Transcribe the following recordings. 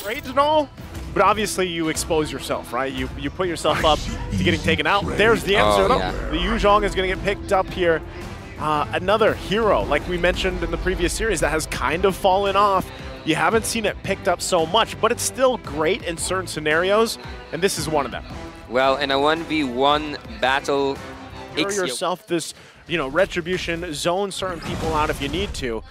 great and all, but obviously you expose yourself, right? You put yourself up to getting taken out. There's the answer. Yeah. The Yu Zhong is going to get picked up here. Another hero, like we mentioned in the previous series, that has kind of fallen off. You haven't seen it picked up so much, but it's still great in certain scenarios, and this is one of them. Well, in a 1v1 battle, Secure yourself this, retribution, zone certain people out if you need to.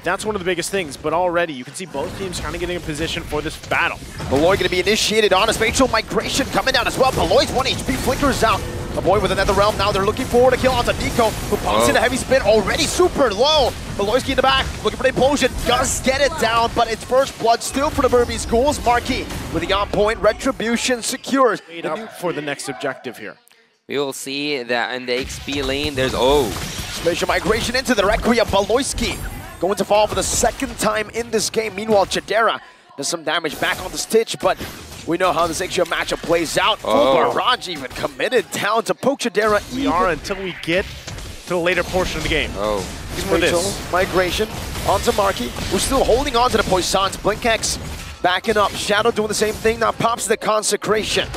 That's one of the biggest things, but already you can see both teams kind of getting in position for this battle. Malloy going to be initiated on a spatial migration coming down as well. Malloy's 1 HP, flickers out. A boy with another realm. Now they're looking forward to kill onto Nico, who pumps in a heavy spin, already super low. Malloyski in the back, looking for the implosion. Does get it down, but it's first blood still for the Burmese Ghouls. Marquis with the on-point retribution secures. Wait up for the next objective here. We will see that in the XP lane, there's Spatial migration into the Requiem. Malloyski going to fall for the second time in this game. Meanwhile, Chadera does some damage back on the Stitch, but we know how this XGO matchup plays out. Barrage even committed down to poke Chadera. We are until we get to the later portion of the game. For this migration onto Marquis. We're still holding on to the Poissons. Blink X backing up. Shadow doing the same thing. Now pops the Consecration.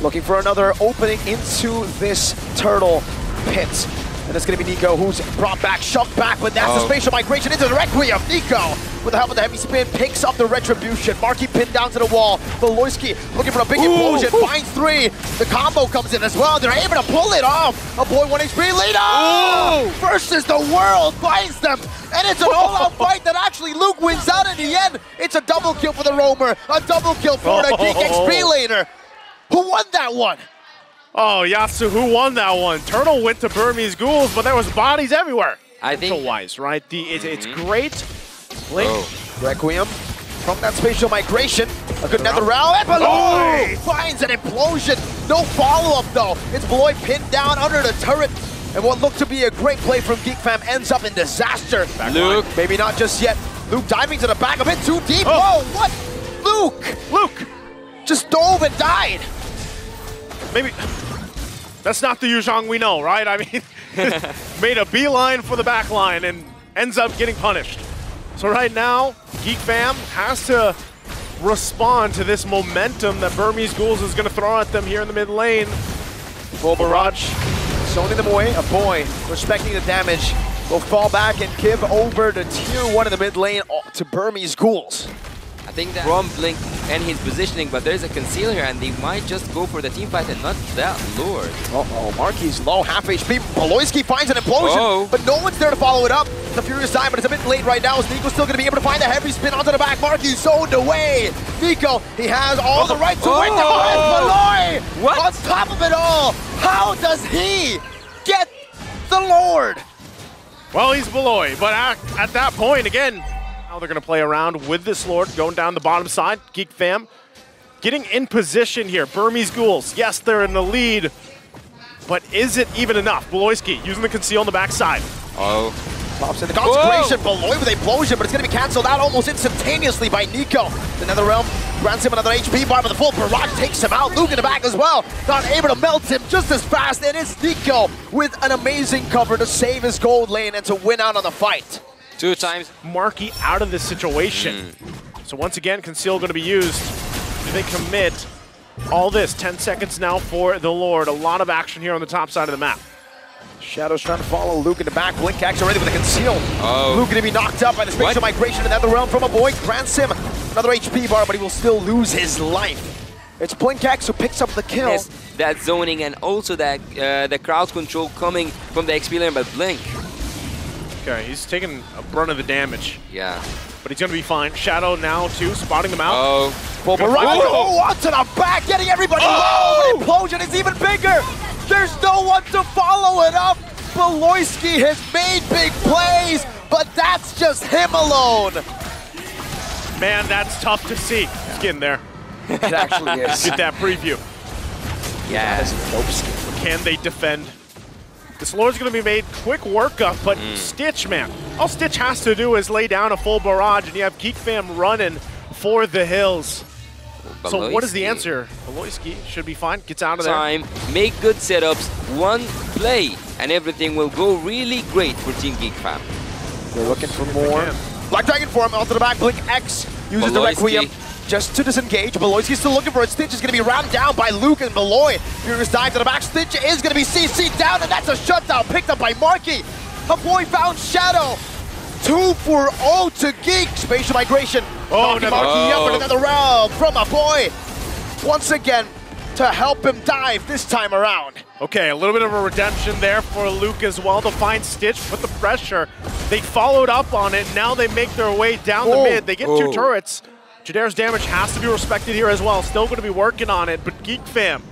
Looking for another opening into this turtle pit. And it's going to be Nico who's brought back, shoved back, but that's the spatial migration into the Requiem. Nico, with the help of the heavy spin, picks up the retribution. Marquis pinned down to the wall. Veloisky looking for a big implosion, finds 3. The combo comes in as well. They're able to pull it off. A boy 1 HP leader versus the world finds them. And it's an all-out fight that actually Luke wins out in the end. It's a double kill for the Roamer, a double kill for the Geek XP laner. Who won that one? Oh, Yasu, who won that one? Turtle went to Burmese Ghouls, but there was bodies everywhere. I think wise, right? It's great. Blink. Requiem from that spatial migration. A good nether round. And Beloy finds an implosion. No follow-up though. It's Beloy pinned down under the turret. And what looked to be a great play from Geek Fam ends up in disaster. Luke. Maybe not just yet. Luke diving to the back a bit too deep. Whoa, what? Luke just dove and died. Maybe that's not the Yu Zhong we know, right? I mean, made a beeline for the back line and ends up getting punished. So right now, Geek Fam has to respond to this momentum that Burmese Ghouls is going to throw at them here in the mid lane. Full barrage, zoning them away. A boy respecting the damage will fall back and give over the tier 1 in the mid lane to Burmese Ghouls. I think that from Blink and his positioning, but there's a conceal here, and they might just go for the team fight and not that Lord. Marquis low, half HP. Beloisky finds an implosion, but no one's there to follow it up. The Furious time, but it's a bit late right now. Is Nico still going to be able to find a heavy spin onto the back? Marquis zoned away. Nico, he has all the right to win the fight. Beloy on top of it all. How does he get the Lord? Well, he's Beloy, but at that point, again, now they're going to play around with this Lord, going down the bottom side. Geek Fam getting in position here. Burmese Ghouls, yes, they're in the lead, but is it even enough? Beloisky using the conceal on the backside. Pops in the Consecration. Beloy with a implosion, but it's going to be cancelled out almost instantaneously by Nico. The Netherrealm grants him another HP bar, but the full barrage takes him out. Luke in the back as well. Not able to melt him just as fast. And it's Nico with an amazing cover to save his gold lane and to win out on the fight. 2 times. Marquis out of this situation. So once again, conceal going to be used. Do they commit all this? 10 seconds now for the Lord. A lot of action here on the top side of the map. Shadow's trying to follow Luke in the back. Blink Axe already with a conceal. Luke going to be knocked up by the spatial migration in the Netherrealm from a boy. Grants him another HP bar, but he will still lose his life. It's Blink Axe who picks up the kill. Yes, that zoning and also that the crowd control coming from the XP lane by Blink. Okay, he's taking a brunt of the damage. Yeah. But he's going to be fine. Shadow now, too, spotting them out. Full barrage. Onto the back, getting everybody low. But implosion is even bigger. There's no one to follow it up. Beloisky has made big plays, but that's just him alone. Man, that's tough to see. He's getting there. It actually is. Get that preview. Yeah. That is a dope skin. Can they defend? This Lord's going to be made quick work of, but Stitch, man. All Stitch has to do is lay down a full barrage, and you have Geek Fam running for the hills. So what is the answer? Beloisky should be fine. Gets out of there. Make good setups, one play, and everything will go really great for Team Geek Fam. They're looking for more. Black Dragon form onto the back. Blink X uses the Requiem. just to disengage. Beloyski's still looking for it. Stitch is going to be rammed down by Luke and Beloy. Furious dive to the back. Stitch is going to be CC'd down, and that's a shutdown picked up by Marky. A boy found Shadow. 2 for 0 to Geek. Spatial migration. Knocking Marky up in another round from a boy. Once again, to help him dive this time around. Okay, a little bit of a redemption there for Luke as well to find Stitch, put the pressure. They followed up on it. Now they make their way down the mid. They get 2 turrets. Jadera's damage has to be respected here as well. Still going to be working on it, but Geek fam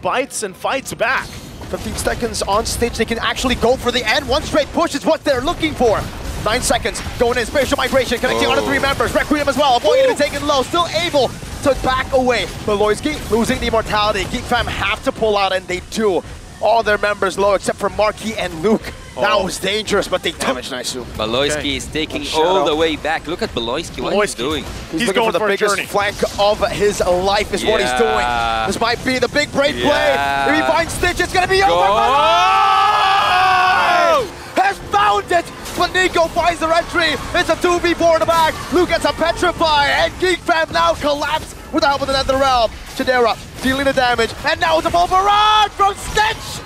bites and fights back. 15 seconds on Stitch. They can actually go for the end. One straight push is what they're looking for. 9 seconds going in. Spatial migration connecting on to 3 members. Requiem as well. Avoiding to be taken low. Still able to back away. Beloyski losing the immortality. Geek fam have to pull out, and they do. All their members low except for Marky and Luke. That was dangerous, but they damaged Naisu. Beloyski is taking all the way back. Look at Beloyski. What is he doing? He's looking for the biggest flank of his life is what he's doing. This might be the big break play. If he finds Stitch, it's going to be over. Has found it. But Nico finds the entry. It's a 2v4 in the back. Luke gets a petrify, and Geek fam now collapse with the help of the Nether Realm. Chidera dealing the damage, and now it's a full barrage from Stitch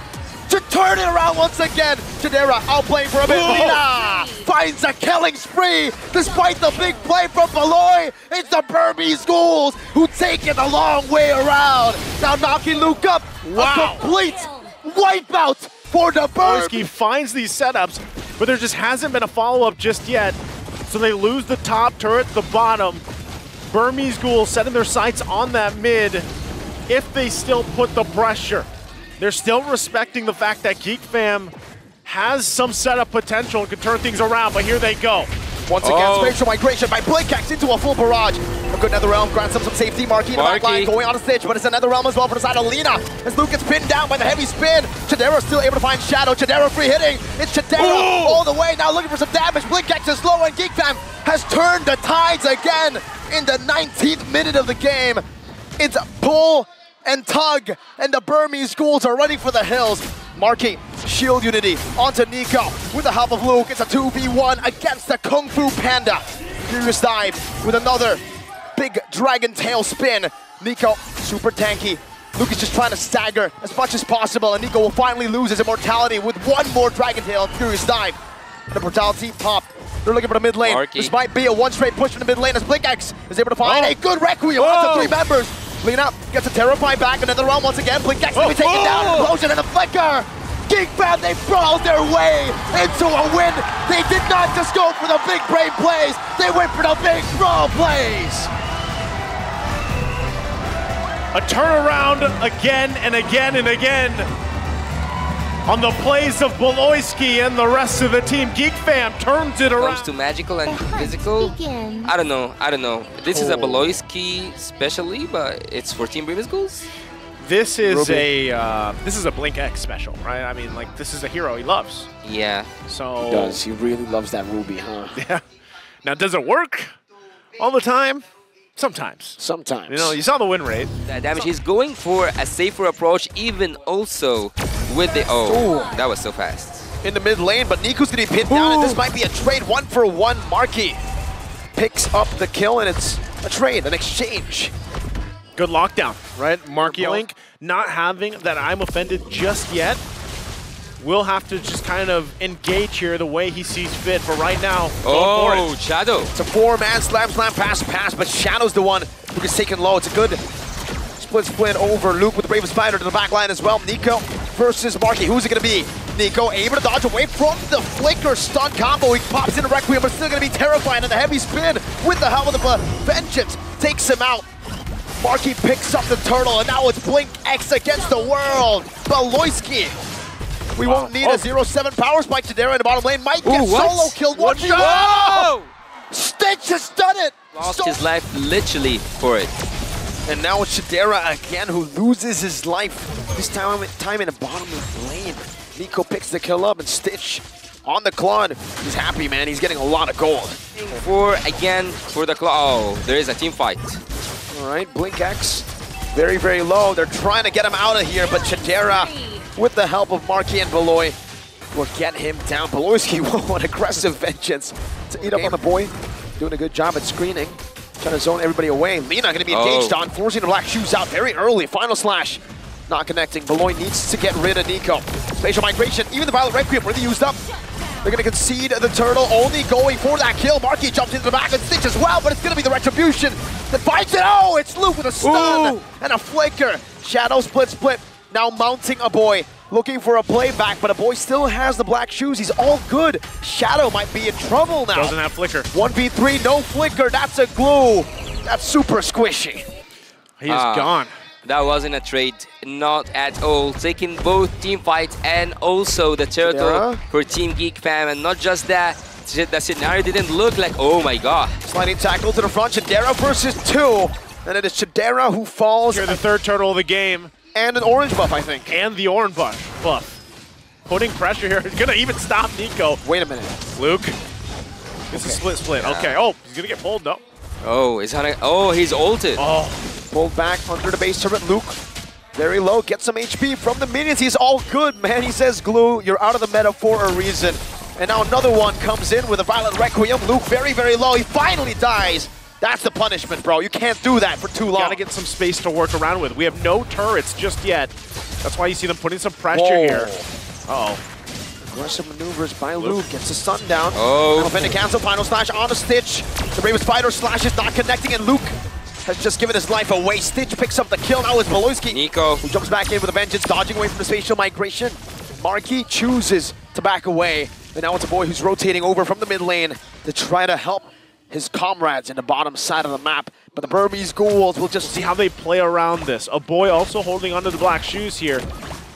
to turn it around once again. Chidera outplaying for a bit. Lina finds a killing spree despite the big play from Beloy. It's the Burmese Ghouls who take it a long way around. Now knocking Luke up. A complete wipeout for the Burmese. He finds these setups, but there just hasn't been a follow-up just yet. So they lose the top turret, the bottom. Burmese Ghouls setting their sights on that mid if they still put the pressure. They're still respecting the fact that Geek fam has some setup potential and can turn things around, but here they go. Once again, spatial migration by Blinkax into a full barrage. A good Nether Realm grants them some safety. Marky in the back line going on a Stitch, but it's a Nether Realm as well for the side of Lina. As Luke gets pinned down by the heavy spin. Chidera still able to find Shadow. Chidera free hitting. It's Chidera all the way now looking for some damage. Blinkax is slow, and Geek fam has turned the tides again in the 19th minute of the game. It's pull and tug, and the Burmese Ghouls are running for the hills. Marky, shield unity onto Nico with the help of Luke. It's a 2v1 against the Kung Fu Panda. Furious dive with another big dragon tail spin. Nico, super tanky. Luke is just trying to stagger as much as possible, and Nico will finally lose his immortality with one more dragon tail and Furious dive. The brutality popped. They're looking for the mid lane. Marky. This might be a one straight push from the mid lane as Blinkax is able to find a good Requiem onto 3 members. Lina gets a Terrify back in the realm once again. Blinkax going to be taken down. Explosion and a flicker. Geek fam, they brawled their way into a win. They did not just go for the big brain plays. They went for the big brawl plays. A turnaround again and again and again on the plays of Beloyski and the rest of the team. Geek fam turns it around. Comes to magical and physical, I don't know. This is a Beloyski specially, but it's for Team Burmese Ghouls. This is a Blink X special, right? I mean, like, this is a hero he loves. Yeah. So He does. He really loves that Ruby, huh? Yeah. Now, does it work all the time? Sometimes. Sometimes. You know, you saw the win rate. That damage. He's going for a safer approach, even also with the that was so fast. In the mid lane, but Niku's gonna be pinned down, and this might be a trade 1-for-1. Marky picks up the kill, and it's a trade, an exchange. Good lockdown, right? Marky Link not having that I'm offended just yet. Will have to just kind of engage here the way he sees fit. But right now, Shadow. It's a 4-man slam, pass, but Shadow's the one who gets taken low. It's a good split over. Luke with the Brave Spider to the back line as well. Nico versus Marky. Who's it going to be? Nico able to dodge away from the flicker stun combo. He pops into Requiem, but still going to be terrified. And the heavy spin with the help of the Vengeance takes him out. Marky picks up the turtle, and now it's Blink X against the world. Beloyski. We won't need a 0-7 power spike. Chidera in the bottom lane might get solo killed. One shot! Stitch has done it! Lost his life literally for it. And now it's Chidera again who loses his life. This time in the bottom lane. Nico picks the kill up, and Stitch on the Claude. He's happy, man. He's getting a lot of gold. For the Claude. There is a team fight. All right, Blink X, very, very low. They're trying to get him out of here, but Chidera, with the help of Marky and Beloy, will get him down. Beloyski, what aggressive Vengeance to eat up on the boy. Doing a good job at screening. Trying to zone everybody away. Lina going to be engaged on, forcing the Black Shoes out very early. Final slash. Not connecting. Beloy needs to get rid of Nico. Spatial migration. Even the Violet Requiem really used up. They're going to concede the turtle, only going for that kill. Marky jumps into the back and Stitch as well, but it's going to be the Retribution that finds it. Oh, it's Luke with a stun and a flicker. Shadow split. Now mounting a boy, looking for a playback, but a boy still has the Black Shoes. He's all good. Shadow might be in trouble now. Doesn't have flicker. 1v3, no flicker. That's a glue. That's super squishy. He is gone. That wasn't a trade, not at all. Taking both team fights and also the turtle for Team Geek fam, and not just that, the scenario didn't look like, oh my god. Sliding tackle to the front, Chidera versus 2. And it is Chidera who falls. You're the third turtle of the game. And an orange buff, I think. And the orange buff. Putting pressure here. He's gonna even stop Nico. Wait a minute. Luke. It's a split. Yeah. Okay, oh, he's gonna get pulled though. Oh, he's ulted. Oh. Pulled back under the base turret. Luke, very low, gets some HP from the minions. He's all good, man. He says, Glue, you're out of the meta for a reason. And now another one comes in with a Violet Requiem. Luke very, very low. He finally dies. That's the punishment, bro. You can't do that for too long. Gotta get some space to work around with. We have no turrets just yet. That's why you see them putting some pressure here. Uh-oh. Aggressive maneuvers by Luke. Gets the stun down. Oh. Final cancel. Final slash on a Stitch. The Raven Spider slash is not connecting, and Luke has just given his life away. Stitch picks up the kill. Now it's Beloyski, Nico, who jumps back in with a vengeance, dodging away from the spatial migration. Marky chooses to back away. And now it's a boy who's rotating over from the mid lane to try to help his comrades in the bottom side of the map. But the Burmese Ghouls will just see how they play around this. A boy also holding onto the Black Shoes here.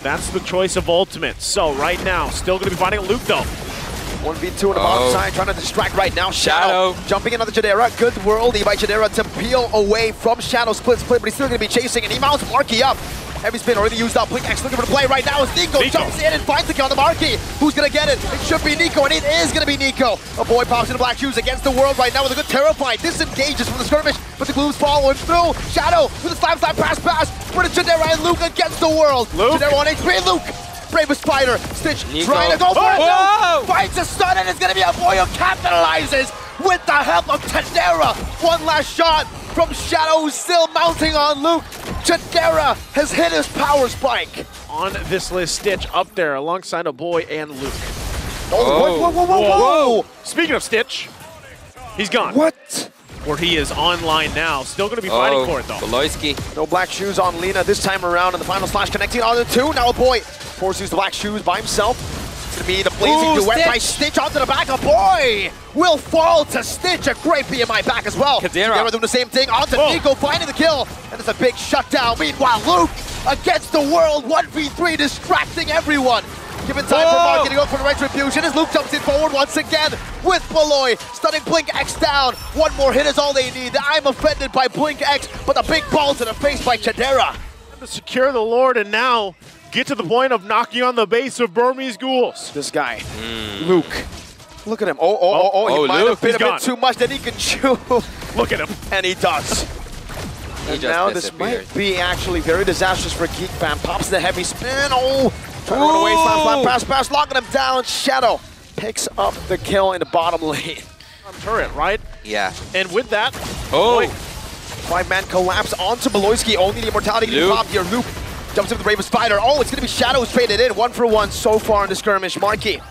That's the choice of ultimate. So right now, still going to be fighting Luke though. 1v2 on the bottom side, trying to distract right now. Shadow jumping in on the Chidera. Good worldie by Chidera to peel away from Shadow. Split, but he's still going to be chasing, and he mounts Marky up. Heavy spin already used up. Blink X looking for the play right now as Nico jumps in and finds the kill on the Marky. Who's going to get it? It should be Nico, and it is going to be Nico. A boy pops into Black Shoes against the world right now with a good Terrified. Disengages from the skirmish, but the Gloom's following through. Shadow with a slap pass for the Chidera and Luke against the world. Chidera on HP, Luke. Brave Spider, Stitch Nico trying to go for it. Finds a stun, and it's going to be a boy who capitalizes with the help of Chidera. One last shot from Shadow, who's still mounting on Luke. Chidera has hit his power spike. On this list, Stitch up there alongside a boy and Luke. Oh, whoa. Speaking of Stitch, he's gone. What? Or he is online now. Still going to be fighting for it though. Beloyski. No Black Shoes on Lina this time around, and the final slash connecting on the 2. Now a boy forces the Black Shoes by himself. It's going to be the blazing duet by Stitch onto the back. A boy will fall to Stitch. A great BMI back as well. Chidera doing the same thing onto Nico, finding the kill. And it's a big shutdown. Meanwhile, Luke against the world. 1v3 distracting everyone. Given time for Marky to go for the Retribution as Luke jumps in forward once again with Beloy. Stunning Blink X down. One more hit is all they need. I'm offended by Blink X, but the big ball to the face by Chidera. To secure the Lord and now get to the point of knocking on the base of Burmese Ghouls. This guy, Luke. Look at him. He might have been a bit too much that he can chew. Look at him. And he does. And now this might be actually very disastrous for Geek fam. Pops the heavy spin. Trying to run away, slap, pass, locking him down. Shadow picks up the kill in the bottom lane. On turret, right? Yeah. And with that, 5-man collapse onto Beloyski. Only the immortality can pop here. Luke jumps into the Raven Spider. Oh, it's going to be Shadow who's faded in. 1-for-1 so far in the skirmish. Marky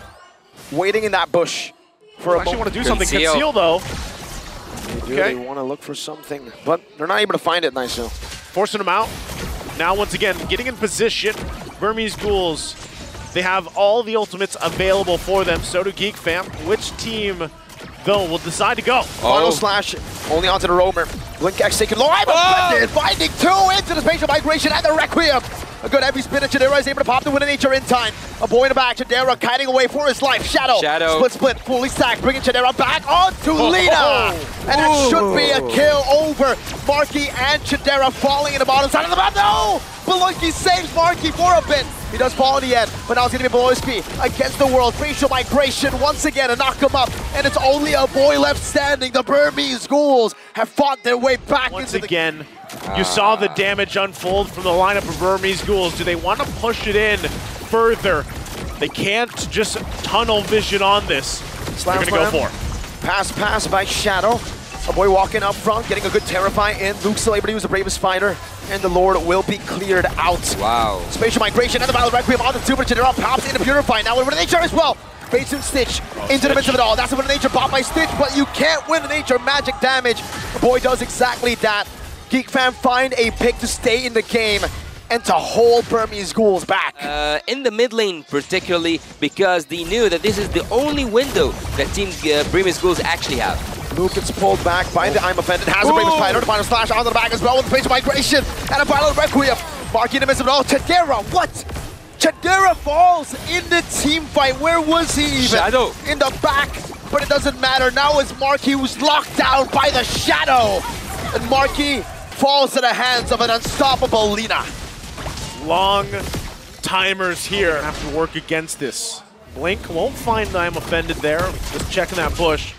waiting in that bush for a moment. Actually want to do something. Conceal though. They want to look for something, but they're not able to find it. Nice though. Forcing him out. Now once again, getting in position. Burmese Ghouls, they have all the ultimates available for them. So do Geek fam. Which team, though, will decide to go? Final slash, only onto the roamer. Blink X taken low. I'm offended. Finding 2 into the spatial migration and the Requiem. A good heavy spin, and Chidera is able to pop the win in nature in time. A boy in the back, Chidera kiting away for his life. Shadow. Split, fully stacked, bringing Chidera back onto Lina. And it should be a kill over Marky and Chidera falling in the bottom side of the map. No! Beloyski saves Marky for a bit. He does fall in the end, but now it's going to be Beloyski against the world. Facial migration once again to knock him up. And it's only a boy left standing. The Burmese Ghouls have fought their way back once into again. You saw the damage unfold from the lineup of Burmese Ghouls. Do they want to push it in further? They can't just tunnel vision on this. They're going to go for it. Pass by Shadow. A boy walking up front, getting a good Terrify in. Luke still able to use the Bravest Fighter, and the Lord will be cleared out. Wow. Spatial Migration and the Battle Requiem on the Super Chidera pops into Purify. Now with Nature as well. Baits and Stitch into the midst of it all. That's a Nature pop by Stitch, but you can't win the Nature magic damage. The boy does exactly that. Geek Fam find a pick to stay in the game and to hold Burmese Ghouls back. In the mid lane particularly, because they knew that this is the only window that Team Burmese Ghouls actually have. Luke gets pulled back by the I'm Offended, has a Bravest Fighter, the final slash onto the back as well with the Spatial Migration and a Battle Requiem. Marky in the midst of it all. Chidera, what? Chidera falls in the team fight. Where was he even? Shadow. In the back, but it doesn't matter. Now it's Marky who's locked down by the Shadow. And Marky falls to the hands of an unstoppable Lina. Long timers here have to work against this. Blink won't find I'm Offended there. Just checking that bush.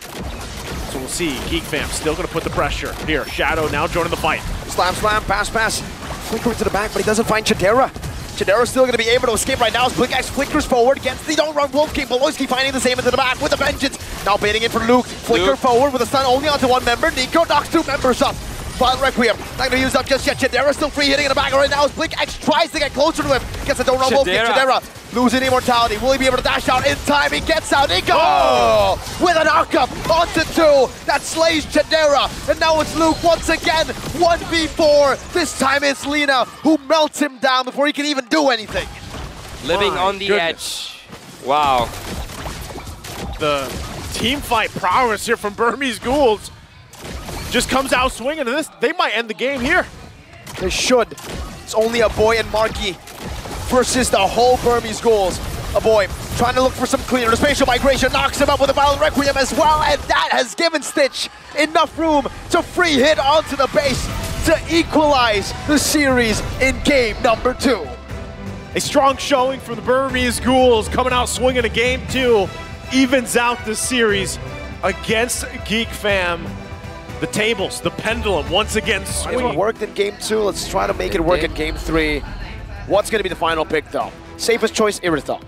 So we'll see. Geek Fam still going to put the pressure. Here, Shadow now joining the fight. Slam, slam, pass, pass. Flicker into the back, but he doesn't find Chidera. Chidera's still going to be able to escape right now as BlinkX flickers forward against the don't run Wolf King. Beloyski finding the same into the back with a vengeance. Now baiting in for Luke. Flicker forward with a stun only onto one member. Nico knocks two members up. Final Requiem, not going to use up just yet. Chidera still free hitting in the back right now as BlinkX tries to get closer to him. Gets a don't run Wolf King. Chidera losing immortality. Will he be able to dash out in time? He gets out. Nico with a knockup onto two. That slays Chidera. And now it's Luke once again. 1v4. This time it's Lina who melts him down before he can even do anything. Living on the edge. Wow. The team fight prowess here from Burmese Ghouls just comes out swinging, and they might end the game here. They should. It's only a boy and Marky versus the whole Burmese Ghouls. A boy trying to look for some cleaner. The Spatial Migration knocks him up with a Battle Requiem as well, and that has given Stitch enough room to free hit onto the base to equalize the series in game number 2. A strong showing from the Burmese Ghouls coming out swinging in game 2. Evens out the series against Geek Fam. The tables, the pendulum, once again swinging. It worked in game 2. Let's try to make it work in game 3. What's going to be the final pick, though? Safest choice, Irithyll.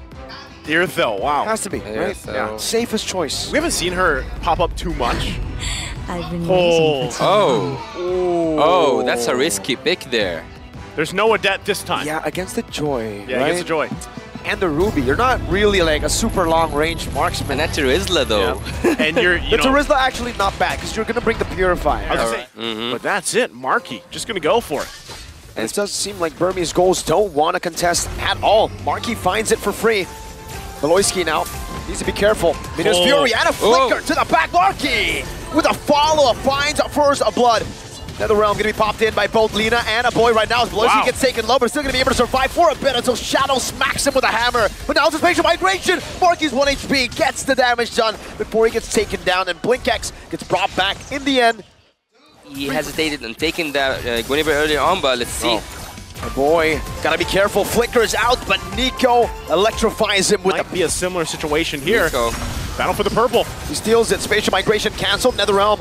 Irithyll, wow. Has to be, right? Yeah. Safest choice. We haven't seen her pop up too much. I've been waiting for Oh, that's a risky pick there. There's no Adet this time. Yeah, against the Joy, Yeah, right? against the Joy. And the Ruby. You're not really like a super long-range marksman. And that Terizla, though. Yeah. And you're, The Terizla actually not bad, because you're going to bring the Purifier. I was gonna say, but that's it. Marky just going to go for it. And it does seem like Burmese Ghouls don't want to contest at all. Marky finds it for free. Beloyski now needs to be careful. Venus Fury and a flicker to the back. Marky with a follow-up finds first blood. Nether Realm going to be popped in by both Lina and a boy right now as Beloyski gets taken low, but still going to be able to survive for a bit until Shadow smacks him with a hammer. But now it's a Spatial Migration. Marky's 1 HP, gets the damage done before he gets taken down, and BlinkX gets brought back in the end. He hesitated and taken that Guinevere earlier on, but let's see. Oh boy, gotta be careful. Flickers out, but Nico electrifies him with Might be a similar situation here. Nico. Battle for the purple. He steals it. Spatial Migration canceled. NetherRealm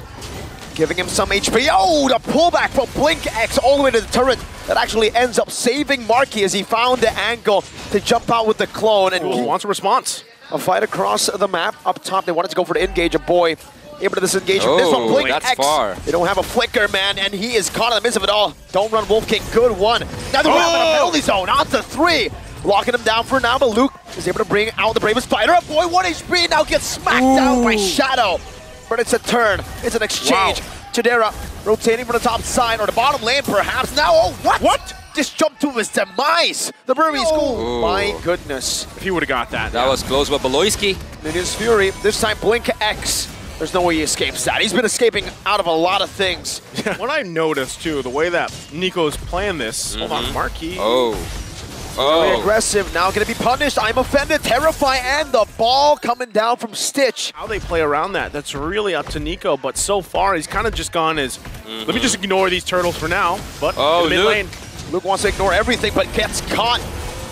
giving him some HP. Oh, the pullback from BlinkX all the way to the turret. That actually ends up saving Marky as he found the angle to jump out with the clone. And Ghouls wants a response. a fight across the map. Up top, they wanted to go for the engage. A boy able to disengage from this one. Oh, that's far. They don't have a flicker, man, and he is caught in the midst of it all. Don't run Wolf King. Good one. Now they're in a penalty zone. On to 3. Locking him down for now, but Luke is able to bring out the Bravest Spider. A boy, 1 HP, now gets smacked down by Shadow. But it's a turn. It's an exchange. Chidera rotating from the top side, or the bottom lane, perhaps. Now, oh, what? Just jumped to his demise. The Burmese Ghouls. My goodness. If he would have got that. That was close by Beloyski. Minions Fury. This time, BlinkX. There's no way he escapes that. He's been escaping out of a lot of things. What I noticed, too, the way that Nico's playing this. Hold on, Marky. Very aggressive. Now going to be punished. I'm offended. Terrify, and the ball coming down from Stitch. How they play around that, that's really up to Nico. But so far, he's kind of just gone as, let me just ignore these turtles for now. But in the mid lane. Luke wants to ignore everything, but gets caught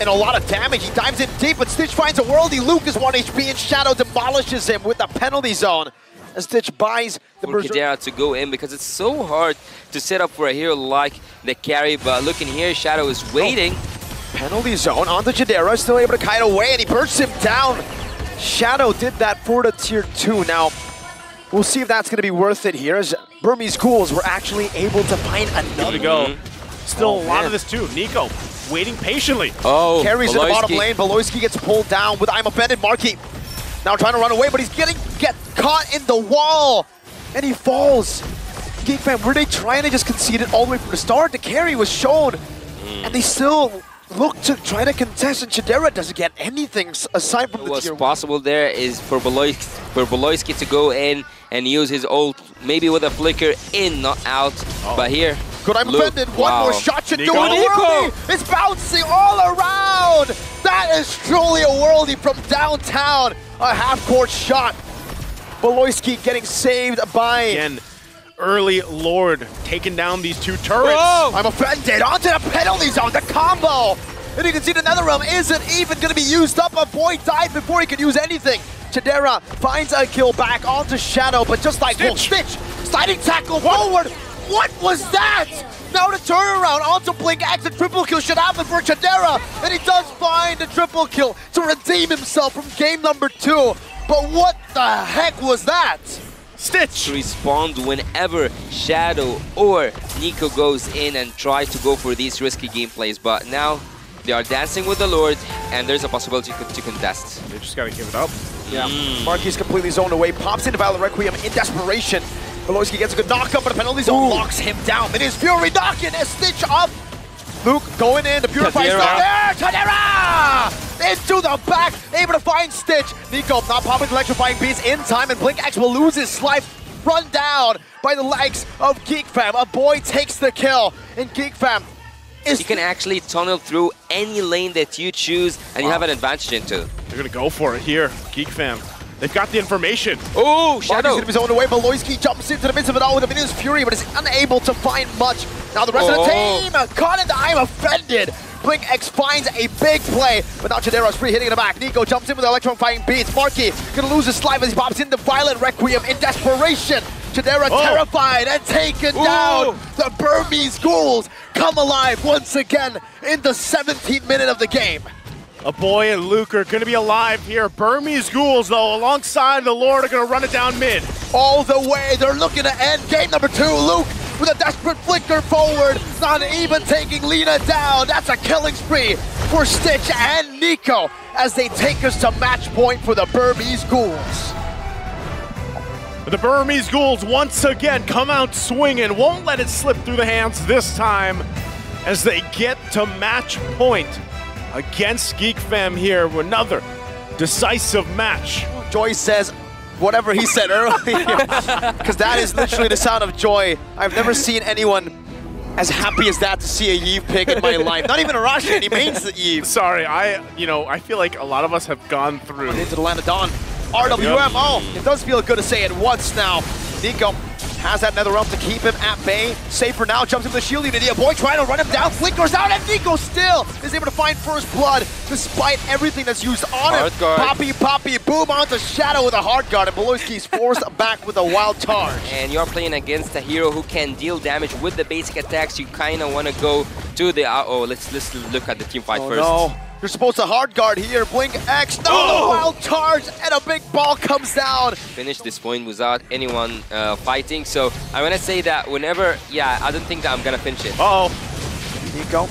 in a lot of damage. He dives in deep, but Stitch finds a worldie. Luke is 1 HP, and Shadow demolishes him with the penalty zone. And Stitch buys the Chidera to go in because it's so hard to set up for a hero like the carry. But looking here, Shadow is waiting. Penalty zone onto Chidera, still able to kite away, and he bursts him down. Shadow did that for the tier 2. Now, We'll see if that's going to be worth it here, as Burmese Ghouls were actually able to find another. Good to go. Still a lot of this too. Nico waiting patiently. Oh, Carries in the bottom lane. Beloyski gets pulled down with I'm offended. Marky now trying to run away, but he's get caught in the wall, and he falls. Geek fam, were they trying to just concede it all the way from the start? The carry was shown, and they still look to try to contest, and Chidera doesn't get anything aside from the what's tier possible there is for Beloyski to go in and use his ult, maybe with a flicker in, not out. But here, good, I'm offended. One more shot should do it. Nico. Worldy is bouncing all around. That is truly a worldy from downtown. A half-court shot. Beloyski getting saved by... Again, early Lord taking down these two turrets. Whoa. I'm offended. Onto the penalty zone. The combo. And you can see the Netherrealm isn't even going to be used up. A boy died before he could use anything. Chidera finds a kill back onto Shadow, but just like Stitch, sliding tackle forward. What was that? Now the turnaround onto Blink X. The triple kill should happen for Chidera, and he does find a triple kill to redeem himself from game number 2. But what the heck was that? Stitch! To respond whenever Shadow or Nico goes in and try to go for these risky gameplays. But now they are dancing with the Lord, and there's a possibility to contest. They just gotta give it up. Yeah, Marky's completely zoned away, pops into Valor Requiem in desperation. Beloyski gets a good knockup, but the penalty zone locks him down. It is Fury knocking a Stitch up. Luke going in, the Purify's not there. Chidera! Into the back, able to find Stitch. Nico not popping the electrifying beats in time, and Blink X will lose his life. Run down by the legs of Geek Fam. A boy takes the kill, and Geek Fam is... You can actually tunnel through any lane that you choose, and you have an advantage into. They're gonna go for it here, Geek fam. They've got the information. Oh, Shadow! Marky's gonna be zoned away. Beloyski jumps into the midst of it all with a Minions Fury, but is unable to find much. Now the rest of the team caught in the I'm offended. Blink X finds a big play, but now Chidera's free hitting in the back. Nico jumps in with electrifying beats. Marky gonna lose his life as he pops into Violent Requiem in desperation. Chidera terrified and taken down. The Burmese Ghouls come alive once again in the 17th minute of the game. A boy and Luke are gonna be alive here. Burmese Ghouls, though, alongside the Lord, are gonna run it down mid. All the way, they're looking to end game number 2. Luke with a desperate flicker forward, not even taking Lina down. That's a killing spree for Stitch and Nico as they take us to match point for the Burmese Ghouls. The Burmese Ghouls once again come out swinging, won't let it slip through the hands this time as they get to match point against Geek Fam here with another decisive match. Joy says whatever he said earlier, because that is literally the sound of joy. I've never seen anyone as happy as that to see a Yves pick in my life. Not even a Russian, he mains the Yves. Sorry, I feel like a lot of us have gone through. Into the land of Dawn. RWM, it does feel good to say it once now. Nico has that Netherrealm to keep him at bay. Safe for now, jumps into the shield unity. A boy trying to run him down, flickers out, and Nico still is able to find first blood despite everything that's used on him. Poppy, boom onto Shadow with a hard guard, and Beloyski's forced back with a wild charge. And you're playing against a hero who can deal damage with the basic attacks. You kind of want to go to the... let's look at the team fight first. No. You're supposed to hard guard here. Blink X, the wild charge, and a big ball comes down. Finish this point without anyone fighting. So I want to say that whenever, I don't think that I'm going to finish it. Nico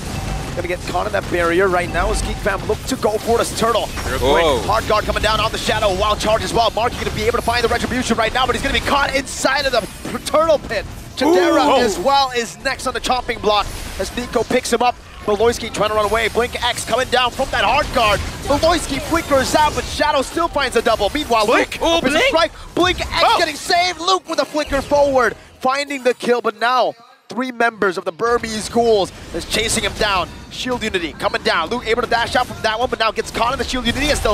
gonna get caught in that barrier right now as Geek Fam look to go for this turtle. Hard guard coming down on the Shadow, wild charge as well. Marky gonna be able to find the retribution right now, but he's gonna be caught inside of the turtle pit. Chidera as well is next on the chopping block as Nico picks him up. Beloyski trying to run away. Blink X coming down from that hard guard. Beloyski flickers out, but Shadow still finds a double. Meanwhile, Luke Blink X getting saved. Luke with a flicker forward, finding the kill, but now 3 members of the Burmese Ghouls is chasing him down. Shield Unity coming down. Luke able to dash out from that one, but now gets caught in the Shield Unity as the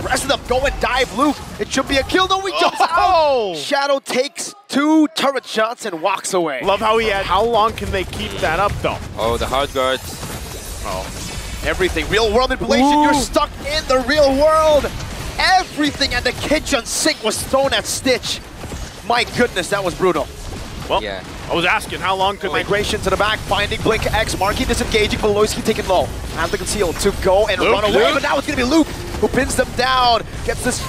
rest of them go and dive Luke. It should be a kill. No, he jumps out. Shadow takes 2 turret shots and walks away. Love how he had. How long can they keep that up, though? Oh, the hard guard. Everything. Real world manipulation. You're stuck in the real world. Everything at the kitchen sink was thrown at Stitch. My goodness, that was brutal. Well, I was asking how long could migration to the back, finding Blink X, Marky disengaging, Beloyski taking low. Has the conceal to go and run away, but now it's gonna be Luke who pins them down, gets this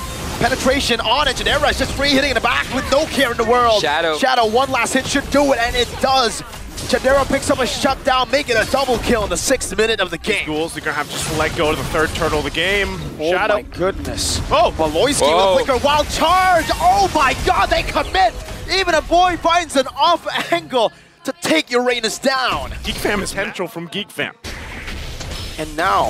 penetration on it. Genera is just free hitting in the back with no care in the world. Shadow, one last hit should do it, and it does. Genera picks up a shutdown, making a double kill in the 6th minute of the game. Ghouls, they're gonna have to just let go to the 3rd turtle of the game. Oh Shadow. my goodness. Oh, Baloyski with a flicker, wild charge. Oh my god, they commit. Even a boy finds an off angle to take Uranus down. Geek Fam is potential from Geek Fam. And now,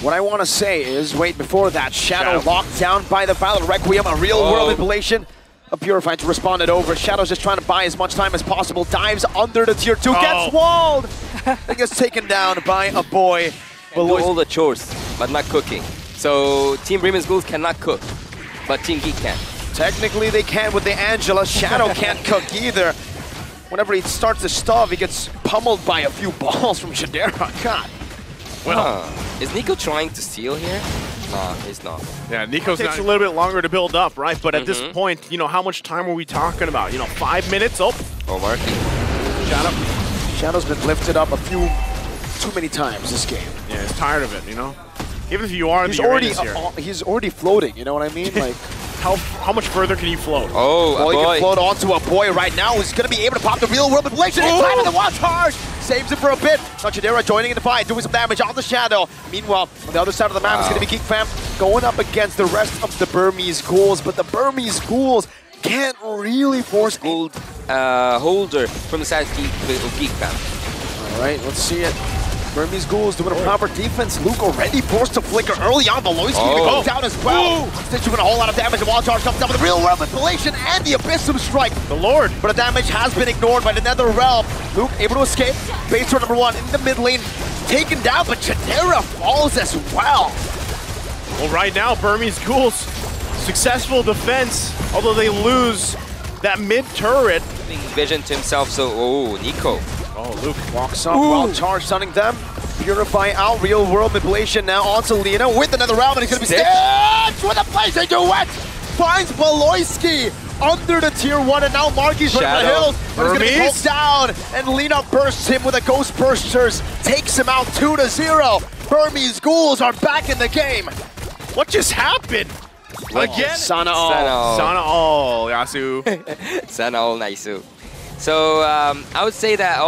what I want to say is, wait, before that, Shadow locked down by the Violet Requiem, a real-world impilation. A Purified to respond it over. Shadow's just trying to buy as much time as possible. Dives under the tier 2, gets walled! And gets taken down by a boy. Do all the chores, but not cooking. So Team Burmese Ghouls cannot cook, but Team Geek can. Technically they can with the Angela. Shadow can't cook either. Whenever he starts to stuff, he gets pummeled by a few balls from Genera. God. Well, is Nico trying to steal here? No, he's not. Yeah, Nico's takes a little bit longer to build up, right? But at this point, you know, how much time are we talking about? You know, 5 minutes? Oh, Marky. Shadow's been lifted up too many times this game. Yeah, he's tired of it, you know? Even if you are he's already floating, you know what I mean? Like, how much further can you float? Well, he can float onto a boy right now who's going to be able to pop the real world manipulation inside of the wild charge. Saves it for a bit. Now Genera joining in the fight, doing some damage on the Shadow. Meanwhile, on the other side of the map is going to be Geek Fam going up against the rest of the Burmese Ghouls, but the Burmese Ghouls can't really force Gold holder from the side of Geek Fam. All right, let's see it. Burmese Ghouls doing a proper defense. Luke already forced to flicker early on. Baloyski going down as well. Stitch doing a whole lot of damage. The wall charge comes down with the real world manipulation and the Abyssum Strike. The Lord. But the damage has been ignored by the Nether Realm. Luke able to escape. Base turret number 1 in the mid lane. Taken down, but Genera falls as well. Well, right now, Burmese Ghouls, successful defense, although they lose that mid turret. Vision to himself, so, Nico. Oh, Luke walks up while charge stunning them. Purify out, real world manipulation now onto Lena with another round, and he's gonna be stitched with a blazing duet. Finds Baloyski under the tier 1, and now Marky's running for the hills. But he's gonna be poked down, and Lena bursts him with a Ghost Bursters, takes him out 2-0. Burmese Ghouls are back in the game. What just happened? Again? Sana all, Yasu. Sana all, Naisu. So I would say that,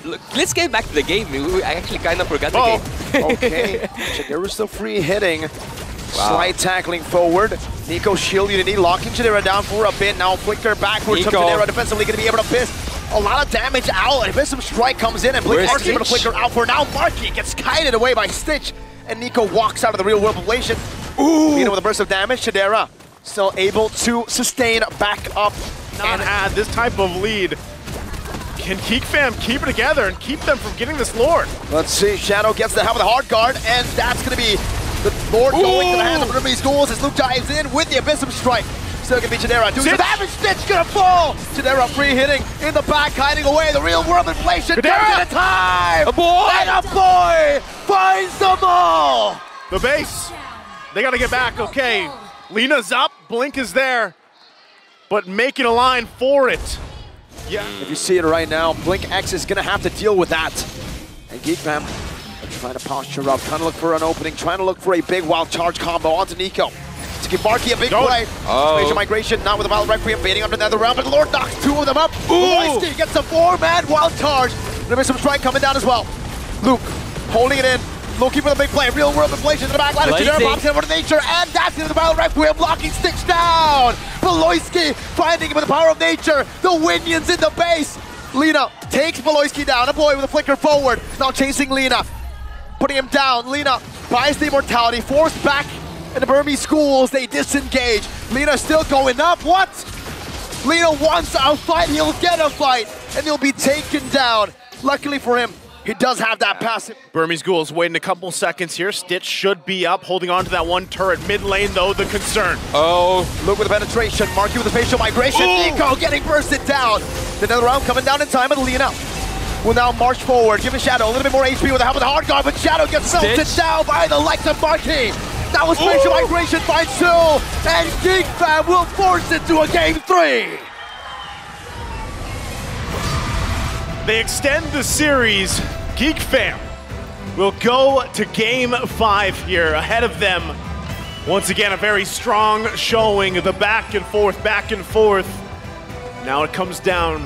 look, let's get back to the game. I actually kind of forgot the game. Okay, Genera's still free hitting. Slide tackling forward. Nico shield unity, locking Genera down for a bit. Now flicker backwards from Genera, defensively going to be able to piss a lot of damage out. And Abyssum Strike comes in, and Blink's able to flicker out for now. Marky gets kited away by Stitch, and Nico walks out of the real world population. With a burst of damage, Genera still able to sustain back up. And had this type of lead. Can Geek Fam keep it together and keep them from getting this Lord? Let's see, Shadow gets the help of the hard guard, and that's going to be the Lord going to the hands of Burmese Ghouls as Luke dives in with the Abyssum Strike. Still going to be Genera doing some damage. Stitch going to fall. Genera free hitting in the back, hiding away. The real world inflation comes at a time. And a boy finds them all. The base. They got to get back. Okay, Lena's up. Blink is there. But making a line for it. Yeah. If you see it right now, Blink X is going to have to deal with that. And Geek Fam are trying to posture up, trying to look for an opening, trying to look for a big wild charge combo onto Nico. To give Marky a big play. Spatial migration, not with the Wild Requiem, baiting up to the Nether Realm, but the Lord knocks 2 of them up. Baloyski gets a 4-man wild charge. There's some strike coming down as well. Luke holding it in. Looking for the big play, real world inflation in the back line. Genera pops in over to nature, and that's into the Wild Requiem, blocking Stitch down. Baloyski finding him with the power of nature. The Winions in the base. Lena takes Baloyski down. A boy with a flicker forward. Now chasing Lena, putting him down. Lena buys the immortality, forced back in the Burmese Ghouls. They disengage. Lena still going up. What? Lena wants a fight. He'll get a fight, and he'll be taken down. Luckily for him, he does have that passive. Burmese Ghouls waiting a couple seconds here. Stitch should be up, holding on to that one turret. Mid lane, though, the concern. Luke with the penetration. Marky with the facial migration. Nico getting bursted down. Another round coming down in time, and Lena will now march forward, giving Shadow a little bit more HP with the help of the hard guard, but Shadow gets melted down by the likes of Marky. That was facial migration by 2, and Geek Fam will force it to a game 3. They extend the series. Geek Fam will go to game 5 here. Ahead of them Once again, a very strong showing, the back and forth, back and forth. Now it comes down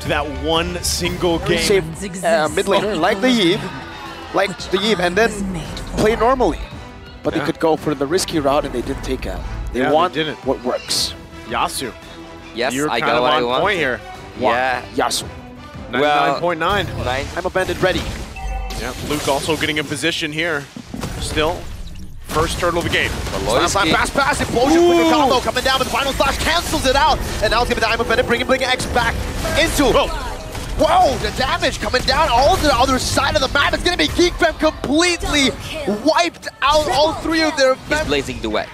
to that one single game. Mid laner, like the Eve, and then play normally. But they could go for the risky route, and they didn't take out. They want what works. Yasu. Yes, You're I kind got of what I on want. point here. Yeah. Yasu. 99.9. I'm offended, ready. Yeah, Luke also getting in position here. Still, first turtle of the game. Slam, pass, explosion, quick combo coming down, but the final slash cancels it out. And now it's going to be the I'm offended, bringing X back into. Whoa, the damage coming down all to the other side of the map. It's going to be Geek Fam completely wiped out all three of their. He's blazing duet.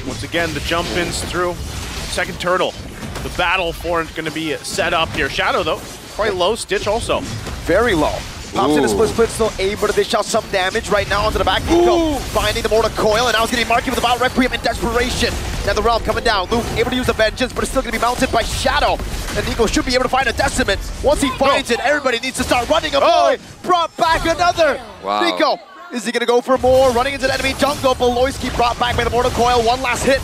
Once again, the jump ins through. Second turtle. The battle for it going to be set up here. Shadow, though, quite low. Stitch also. Very low. Pops in the split, still able to dish out some damage right now onto the back. Nico finding the mortar coil, and now it's going to be Marky with the Wild Requiem in desperation. Now the realm coming down. Luke able to use the vengeance, but it's still going to be mounted by Shadow. And Nico should be able to find a decimate. Once he finds it, everybody needs to start running. A boy brought back another. Wow. Nico, is he going to go for more? Running into the enemy jungle. Beloyski brought back by the mortar coil. One last hit.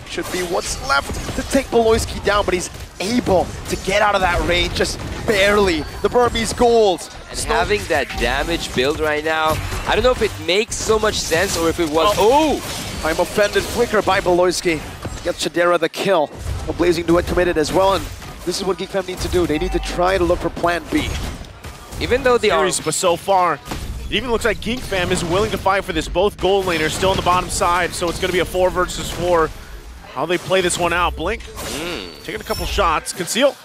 Should be what's left to take Beloyski down, but he's able to get out of that range just barely. The Burmese Ghouls. And having that damage build right now, I don't know if it makes so much sense or if it was. I'm offended. Flicker by Beloyski. Gets Chidera the kill. A Blazing Duet committed as well, and this is what Geek Fam need to do. They need to try to look for plan B. Even though they are. But so far, it even looks like Geek Fam is willing to fight for this. Both gold laners still on the bottom side, so it's going to be a 4 versus 4. How they play this one out. Blink, taking a couple shots. Conceal.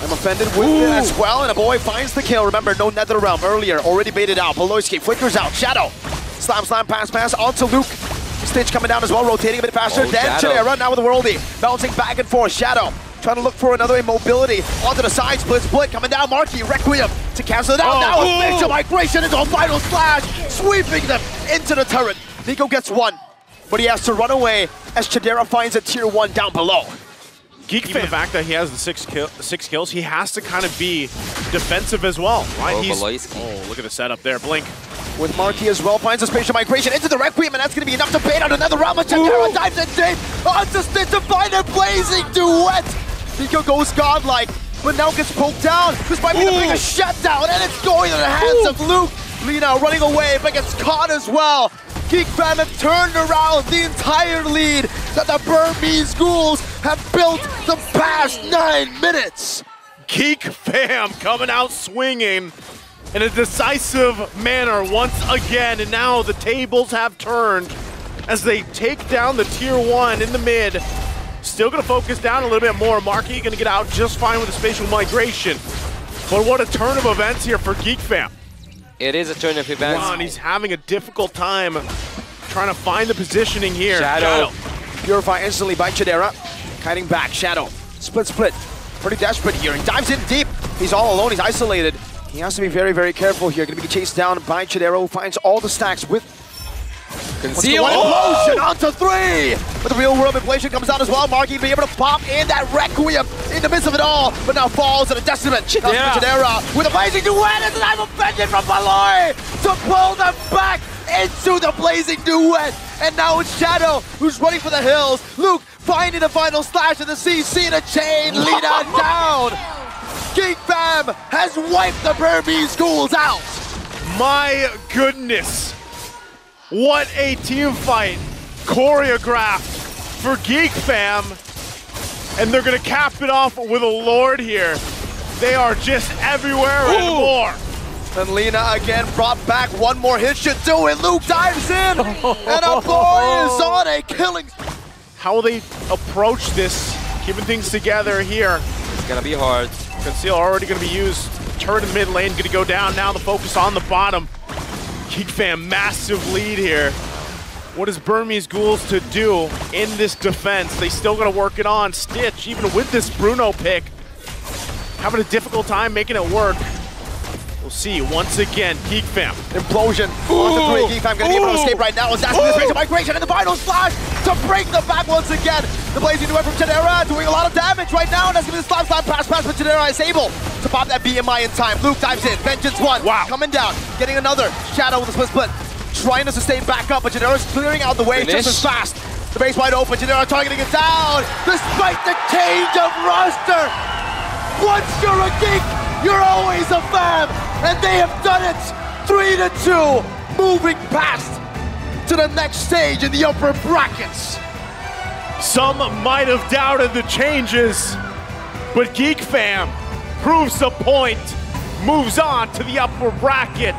I'm offended with it as well, and a boy finds the kill. Remember, no Nether Realm earlier, already baited out. Beloyski flickers out. Shadow. Slam, pass onto Luke. Stitch coming down as well, rotating a bit faster. Then Chidera now with the Worldie. Bouncing back and forth. Shadow trying to look for another immobility. Onto the side, split coming down. Marky, Requiem to cancel it out. Now a major migration into a final slash, sweeping them into the turret. Nico gets one, but he has to run away as Chidera finds a tier 1 down below. Geek Fam, the fact that he has the 6 kills, he has to kind of be defensive as well, right? Look at the setup there. Blink. With Marky as well, finds a spatial migration into the Requiem, and that's going to be enough to bait out another round. Chidera dives in deep onto Stitch to find a Blazing Duet. Nico goes godlike, but now gets poked down. This might be the biggest shutdown, and it's going to the hands of Luke. Lina running away, but gets caught as well. Geek Fam have turned around the entire lead that the Burmese Ghouls have built the past 9 minutes. Geek Fam coming out swinging in a decisive manner once again, and now the tables have turned as they take down the tier 1 in the mid. Still going to focus down a little bit more. Marky going to get out just fine with the spatial migration. But what a turn of events here for Geek Fam. It is a turn of events. Wow, and he's having a difficult time trying to find the positioning here. Shadow. Purify instantly by Chidera. Kiting back, Shadow. Split. Pretty desperate here. He dives in deep. He's all alone, he's isolated. He has to be very, very careful here. Gonna be chased down by Chidera, who finds all the stacks with Conceal. Implosion onto 3! But the real world inflation comes out as well. Marky being able to pop in that Requiem in the midst of it all, but now falls at a decimate. Chidera with a Blazing Duet, and I'm offended from Baloy to pull them back into the Blazing Duet. And now it's Shadow who's running for the hills. Luke finding the final slash of the CC and a chain. Lina down. Geek Fam has wiped the Burmese Ghouls out. My goodness. What a team fight choreographed for Geek Fam. And they're going to cap it off with a Lord here. They are just everywhere and more. And Lina again brought back. One more hit should do it. Luke dives in. And a boy is on a killing. How will they approach this? Keeping things together here. It's going to be hard. Conceal already going to be used. Turn in the mid lane, going to go down. Now the focus on the bottom. Geek Fam, massive lead here. What is Burmese Ghouls to do in this defense? They still got to work it on. Stitch, even with this Bruno pick, having a difficult time making it work. We'll see once again. Geek Fam. Implosion onto 3. Geek Fam going to be able to escape right now. Is that this major migration and the final slash to break them back once again. The Blazing Duet from Chidera doing a lot of damage right now, and that's going to be the slap pass, but Chidera is able to pop that BMI in time. Luke dives in. Vengeance 1. Wow. Coming down. Getting another. Shadow with a split. trying to sustain back up, but Genera's clearing out the way Finish. just as fast. The base wide open, Genera targeting it down, despite the change of roster. Once you're a Geek, you're always a fam, and they have done it. 3-2, moving past to the next stage in the upper brackets. Some might have doubted the changes, but Geek Fam proves the point, moves on to the upper bracket.